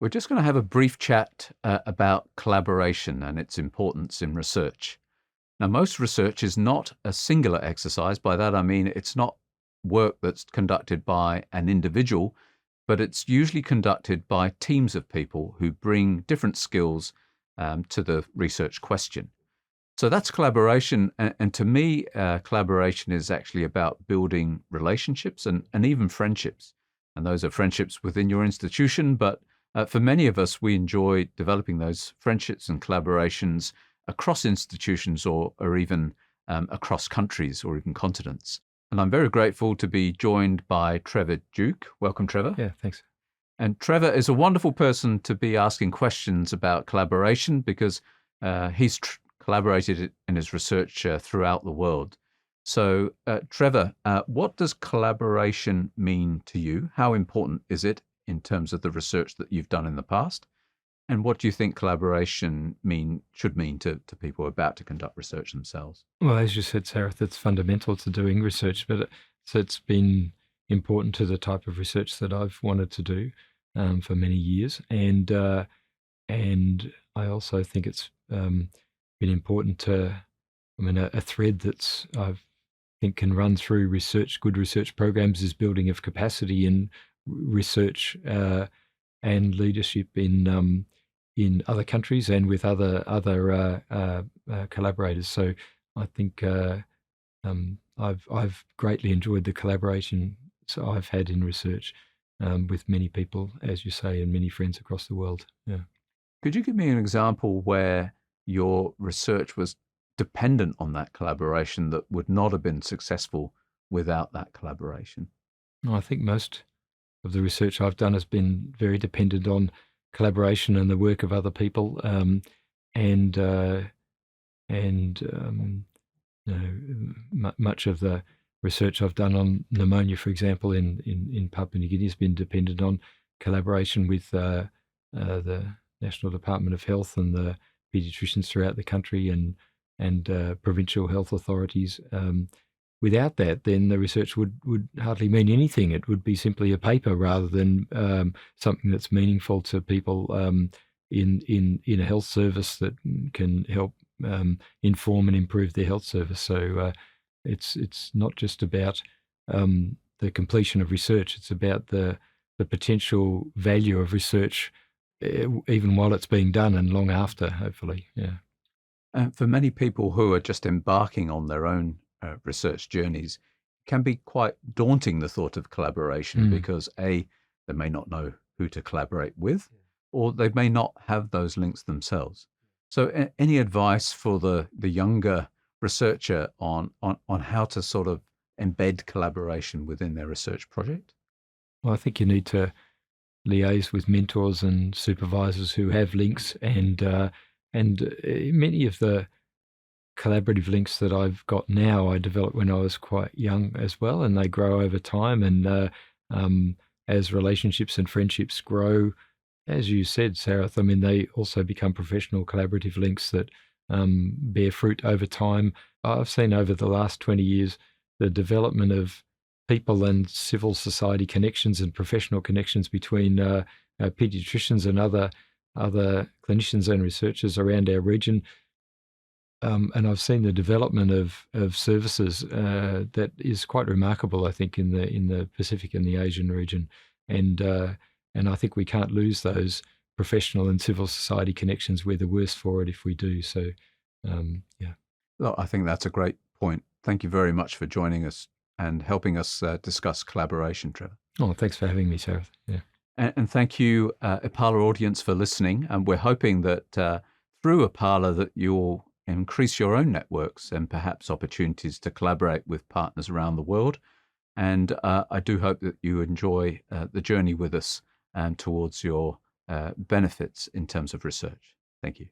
We're just going to have a brief chat about collaboration and its importance in research. Now, most research is not a singular exercise. By that, I mean it's not work that's conducted by an individual, but it's usually conducted by teams of people who bring different skills to the research question. So that's collaboration. And to me, collaboration is actually about building relationships and even friendships. And those are friendships within your institution. But for many of us, we enjoy developing those friendships and collaborations across institutions or even across countries or even continents. And I'm very grateful to be joined by Trevor Duke. Welcome, Trevor. Yeah, thanks. And Trevor is a wonderful person to be asking questions about collaboration because he's collaborated in his research throughout the world. So, Trevor, what does collaboration mean to you? How important is it in terms of the research that you've done in the past? And what do you think collaboration should mean to people about to conduct research themselves? Well, as you said, Sarah, that's fundamental to doing research, but it's been important to the type of research that I've wanted to do for many years, and I also think it's been important to, a thread that's I think can run through research. Good research programs is building of capacity in research and leadership in other countries and with other collaborators. So I think I've greatly enjoyed the collaboration I've had in research with many people, as you say, and many friends across the world. Yeah. Could you give me an example where your research was dependent on that collaboration that would not have been successful without that collaboration? I think most of the research I've done has been very dependent on collaboration and the work of other people, and much of the research I've done on pneumonia, for example, in Papua New Guinea has been dependent on collaboration with the National Department of Health and the paediatricians throughout the country and provincial health authorities. Without that, then the research would hardly mean anything. It would be simply a paper rather than something that's meaningful to people in a health service that can help inform and improve their health service. So it's not just about the completion of research. It's about the potential value of research, even while it's being done and long after, hopefully. Yeah. For many people who are just embarking on their own research journeys, it can be quite daunting, the thought of collaboration, because they may not know who to collaborate with, or they may not have those links themselves. So any advice for the younger researcher on how to sort of embed collaboration within their research project? Well, I think you need to liaise with mentors and supervisors who have links, and many of the collaborative links that I've got now, I developed when I was quite young as well, and they grow over time. And as relationships and friendships grow, as you said, Sarah, they also become professional collaborative links that bear fruit over time. I've seen over the last 20 years the development of people and civil society connections and professional connections between paediatricians and other clinicians and researchers around our region. And I've seen the development of services that is quite remarkable, I think, in the Pacific and the Asian region, and I think we can't lose those professional and civil society connections. We're the worse for it if we do. So, yeah. Well, I think that's a great point. Thank you very much for joining us and helping us discuss collaboration, Trevor. Oh, thanks for having me, Sarah. Yeah. And thank you, Apala audience, for listening. And we're hoping that through Apala that you'll increase your own networks and perhaps opportunities to collaborate with partners around the world. And I do hope that you enjoy the journey with us and towards your benefits in terms of research. Thank you.